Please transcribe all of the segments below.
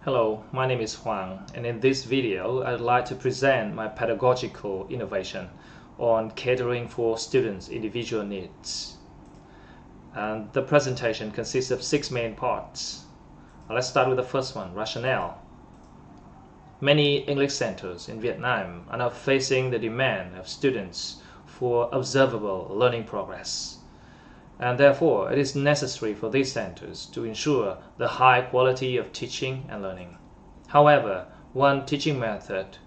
Hello, my name is Hoang, and in this video I'd like to present my pedagogical innovation on catering for students' individual needs. And the presentation consists of 6 main parts. Let's start with the first one, rationale. Many English centers in Vietnam are now facing the demand of students for observable learning progress. And therefore, it is necessary for these centers to ensure the high quality of teaching and learning. However, one teaching method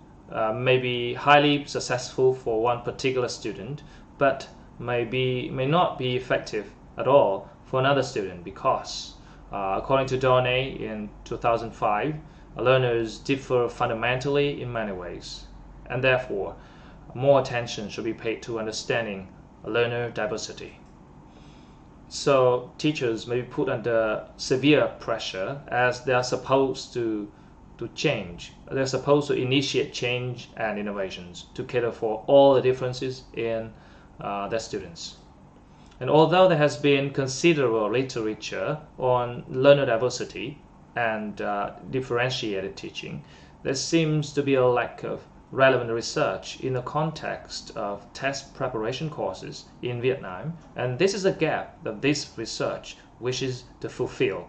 may be highly successful for one particular student, but may not be effective at all for another student because, according to Dornay in 2005, learners differ fundamentally in many ways, and therefore, more attention should be paid to understanding learner diversity. So teachers may be put under severe pressure as they are supposed to change. They're supposed to initiate change and innovations to cater for all the differences in their students. And although there has been considerable literature on learner diversity and differentiated teaching, there seems to be a lack of relevant research in the context of test preparation courses in Vietnam, and this is a gap that this research wishes to fulfill.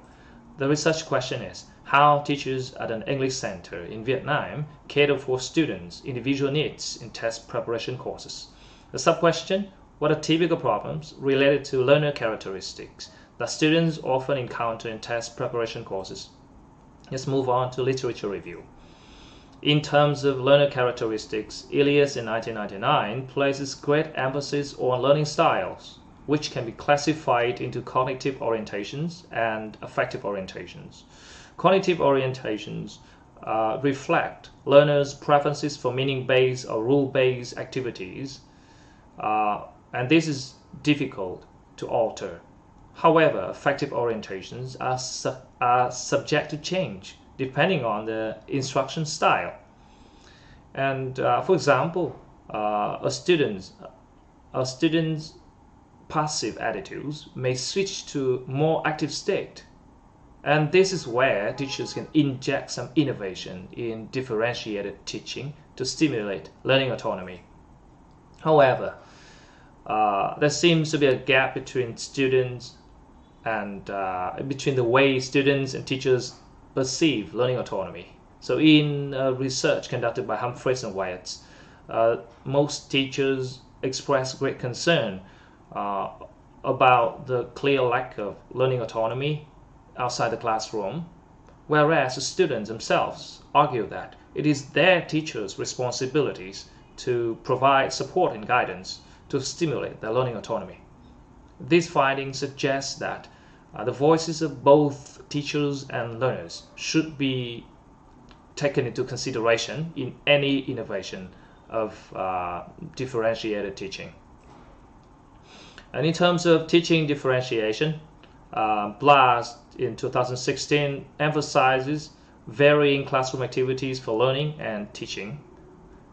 The research question is how teachers at an English center in Vietnam cater for students' individual needs in test preparation courses. The sub-question, what are typical problems related to learner characteristics that students often encounter in test preparation courses? Let's move on to literature review. In terms of learner characteristics, Elias in 1999 places great emphasis on learning styles, which can be classified into cognitive orientations and affective orientations. Cognitive orientations reflect learners' preferences for meaning-based or rule-based activities, and this is difficult to alter. However, affective orientations are subject to change depending on the instruction style. And for example, a student's passive attitudes may switch to more active state. And this is where teachers can inject some innovation in differentiated teaching to stimulate learning autonomy. However, there seems to be a gap between students and between the way students and teachers perceive learning autonomy. So in research conducted by Humphreys and Wyatt, most teachers express great concern about the clear lack of learning autonomy outside the classroom, whereas the students themselves argue that it is their teachers' responsibilities to provide support and guidance to stimulate their learning autonomy. These findings suggest that the voices of both teachers and learners should be taken into consideration in any innovation of differentiated teaching. And in terms of teaching differentiation, Blas in 2016 emphasizes varying classroom activities for learning and teaching.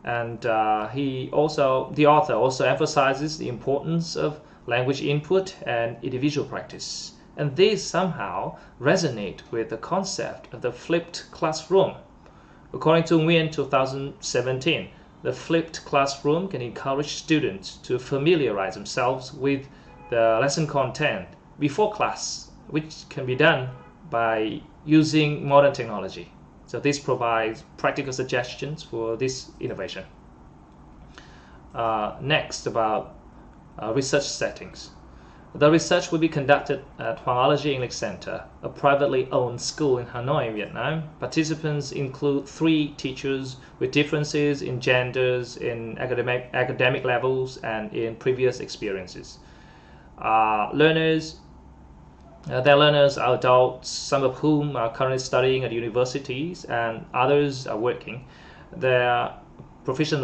And the author also emphasizes the importance of language input and individual practice. And these somehow resonate with the concept of the flipped classroom. According to Nguyen 2017, the flipped classroom can encourage students to familiarize themselves with the lesson content before class, which can be done by using modern technology. So this provides practical suggestions for this innovation. Next, about research settings. The research will be conducted at Hoangology English Center, a privately owned school in Hanoi, Vietnam. Participants include 3 teachers with differences in genders, in academic levels, and in previous experiences. Their learners are adults, some of whom are currently studying at universities, and others are working. Their proficiency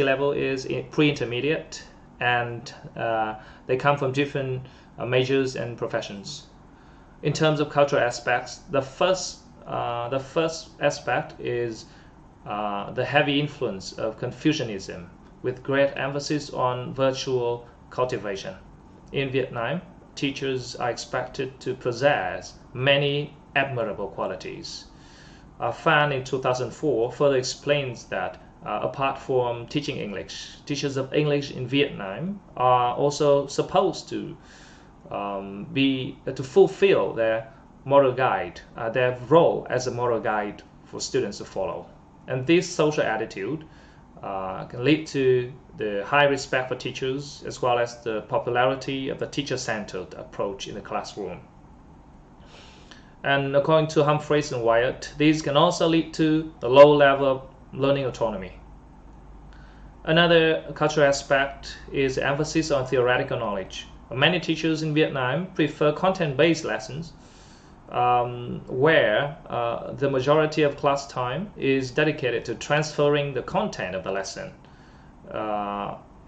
level is pre-intermediate, and they come from different majors and professions. In terms of cultural aspects, the first aspect is the heavy influence of Confucianism, with great emphasis on virtual cultivation. In Vietnam, teachers are expected to possess many admirable qualities. Fan in 2004 further explains that apart from teaching English, teachers of English in Vietnam are also supposed to to fulfill their moral guide, their role as a moral guide for students to follow. And this social attitude can lead to the high respect for teachers as well as the popularity of the teacher-centered approach in the classroom. And according to Humphreys and Wyatt, these can also lead to a low level of learning autonomy. Another cultural aspect is the emphasis on theoretical knowledge. Many teachers in Vietnam prefer content-based lessons where the majority of class time is dedicated to transferring the content of the lesson.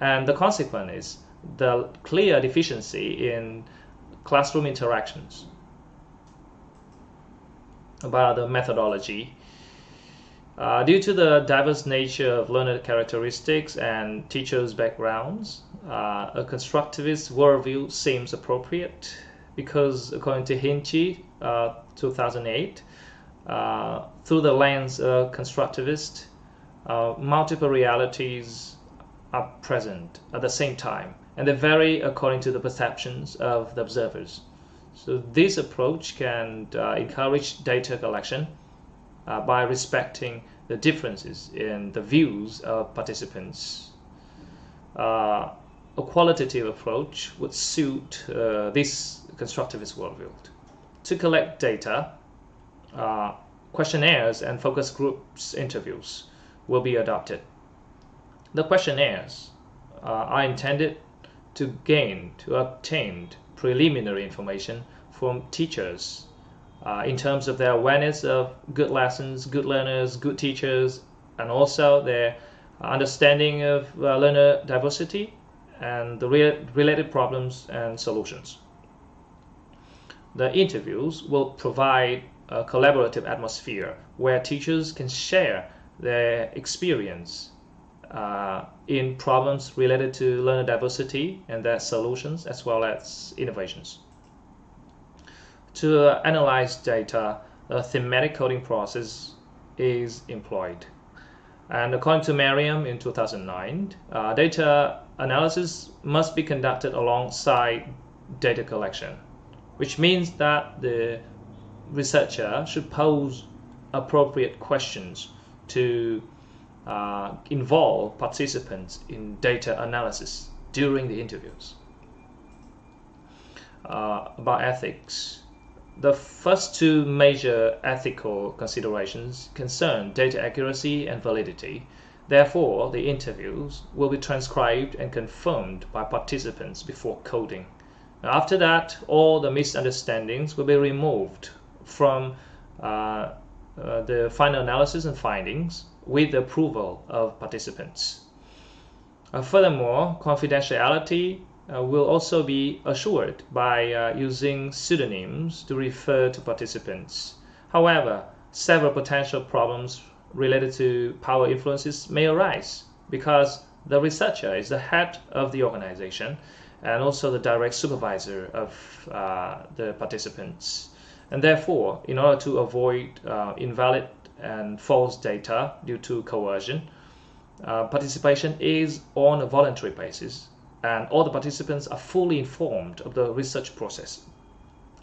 And the consequence is the clear deficiency in classroom interactions. About the methodology, due to the diverse nature of learner characteristics and teachers' backgrounds, a constructivist worldview seems appropriate because, according to Hinchi, 2008, through the lens of constructivist, multiple realities are present at the same time, and they vary according to the perceptions of the observers. So this approach can encourage data collection by respecting the differences in the views of participants. A qualitative approach would suit this constructivist worldview. To collect data, questionnaires and focus groups interviews will be adopted. The questionnaires are intended to obtain preliminary information from teachers in terms of their awareness of good lessons, good learners, good teachers, and also their understanding of learner diversity and the related problems and solutions. The interviews will provide a collaborative atmosphere where teachers can share their experience in problems related to learner diversity and their solutions as well as innovations. To analyze data, a thematic coding process is employed. And according to Merriam in 2009, data analysis must be conducted alongside data collection, which means that the researcher should pose appropriate questions to involve participants in data analysis during the interviews. About ethics, the first two major ethical considerations concern data accuracy and validity. Therefore, the interviews will be transcribed and confirmed by participants before coding. After that, all the misunderstandings will be removed from the final analysis and findings with the approval of participants. Furthermore, confidentiality will also be assured by using pseudonyms to refer to participants. However, several potential problems related to power influences may arise because the researcher is the head of the organization and also the direct supervisor of the participants. And therefore, in order to avoid invalid and false data due to coercion, participation is on a voluntary basis, and all the participants are fully informed of the research process.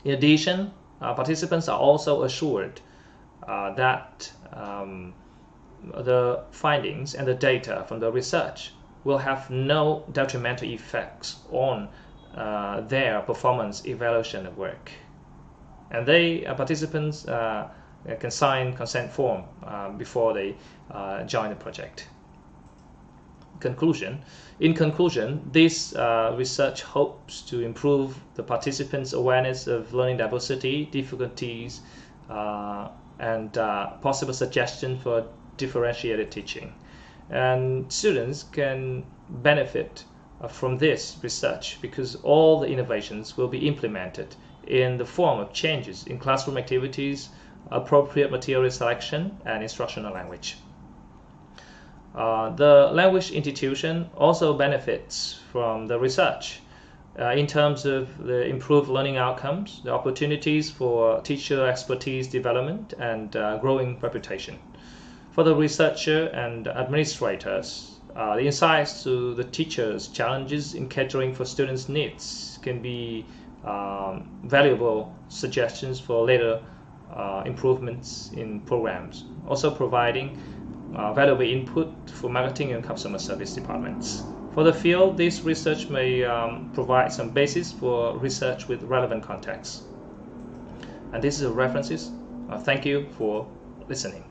In addition, participants are also assured that the findings and the data from the research will have no detrimental effects on their performance evaluation of work. And participants can sign consent form before they join the project. In conclusion, this research hopes to improve the participants' awareness of learning diversity, difficulties, and possible suggestions for differentiated teaching. And students can benefit from this research because all the innovations will be implemented in the form of changes in classroom activities, appropriate material selection, and instructional language. The language institution also benefits from the research in terms of the improved learning outcomes, the opportunities for teacher expertise development, and growing reputation. For the researcher and administrators, the insights to the teachers' challenges in catering for students' needs can be valuable suggestions for later improvements in programs, also providing valuable input for marketing and customer service departments. For the field, this research may provide some basis for research with relevant context. And this is references. Thank you for listening.